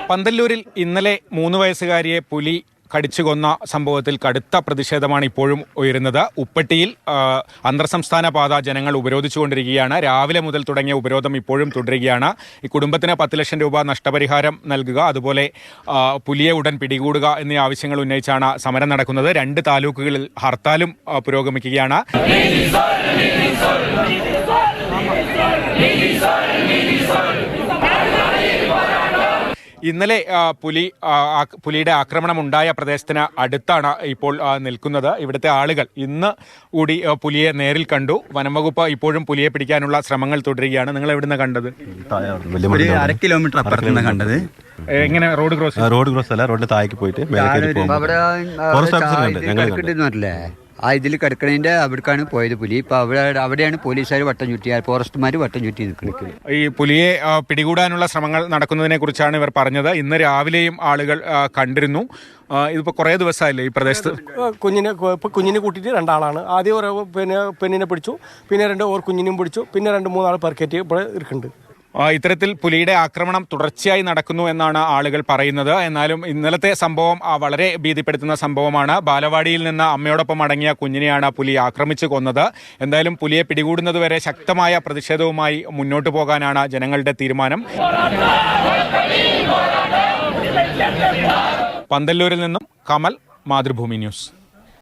പന്തല്ലൂരിൽ ഇന്നലെ 3 വയസ്സുകാരിയെ പുലി കടിച്ചു കൊന്ന സംഭവത്തിൽ കടുത്ത പ്രതിഷേധമാണ് ഇപ്പോഴും ഉയരുന്നത്. ഉപ്പട്ടിയിൽ അന്തർ സംസ്ഥാന പാത ജനങ്ങൾ ഉപരോധിച്ചുകൊണ്ടിരിക്കുകയാണ്. രാവിലെ മുതൽ തുടങ്ങിയ ഉപരോധം ഇപ്പോഴും തുടരുകയാണ്. ഈ കുടുംബത്തിന് 10 ലക്ഷം രൂപ നഷ്ടപരിഹാരം നൽകുക, അതുപോലെ പുലിയെ ഉടൻ പിടികൂടുക എന്നീ ആവശ്യങ്ങൾ ഉന്നയിച്ചാണ് സമരം നടക്കുന്നത്. 2 താലൂക്കുകളിൽ ഹർത്താലും പുരോഗമിക്കുകയാണ്. ഇന്നലെ പുലിയുടെ ആക്രമണം ഉണ്ടായ പ്രദേശത്തിന് അടുത്താണ് ഇപ്പോൾ നിൽക്കുന്നത്. ഇവിടുത്തെ ആളുകൾ ഇന്ന് കൂടി പുലിയെ നേരിൽ കണ്ടു. വനംവകുപ്പ് ഇപ്പോഴും പുലിയെ പിടിക്കാനുള്ള ശ്രമങ്ങൾ തുടരുകയാണ്. നിങ്ങൾ എവിടുന്ന കണ്ടത്? 1 കിലോമീറ്റർ അപ്പുറത്താണ് കണ്ടത്. എങ്ങനെ? റോഡ് ക്രോസ് അല്ല, റോഡിന്റെ താഴേക്ക് പോയിട്ട് ഇതിൽ കിടക്കണതിന്റെ അവിടേക്കാണ് പോയത് പുലി. ഇപ്പൊ അവിടെയാണ് പോലീസുകാർ വട്ടം ചുറ്റി, ഫോറസ്റ്റുമാർ വട്ടം ചുറ്റി നിൽക്കുന്നത്. ഈ പുലിയെ പിടികൂടാനുള്ള ശ്രമങ്ങൾ നടക്കുന്നതിനെ കുറിച്ചാണ് ഇവർ പറഞ്ഞത്. ഇന്ന് രാവിലെയും ആളുകൾ കണ്ടിരുന്നു. ഇതിപ്പോ കുറെ ദിവസമായില്ലേ ഈ പ്രദേശത്ത്? കുഞ്ഞിനെ കൂട്ടിയിട്ട് 2 ആളാണ്. ആദ്യം ഒരു പെണ്ണിനെ പിടിച്ചു, പിന്നെ 2 കുഞ്ഞിനെയും പിടിച്ചു, പിന്നെ 2-3 ആൾ പെർക്കേറ്റ് ഇവിടെ ഇരിക്കുന്നുണ്ട്. ഇത്തരത്തിൽ പുലിയുടെ ആക്രമണം തുടർച്ചയായി നടക്കുന്നു എന്നാണ് ആളുകൾ പറയുന്നത്. എന്നാലും ഇന്നലത്തെ സംഭവം വളരെ ഭീതിപ്പെടുത്തുന്ന സംഭവമാണ്. ബാലവാടിയിൽ നിന്ന് അമ്മയോടൊപ്പം അടങ്ങിയ കുഞ്ഞിനെയാണ് പുലി ആക്രമിച്ചു കൊന്നത്. എന്തായാലും പുലിയെ പിടികൂടുന്നതുവരെ ശക്തമായ പ്രതിഷേധവുമായി മുന്നോട്ടു പോകാനാണ് ജനങ്ങളുടെ തീരുമാനം. പന്തല്ലൂരിൽ നിന്നും കമൽ, മാതൃഭൂമി ന്യൂസ്.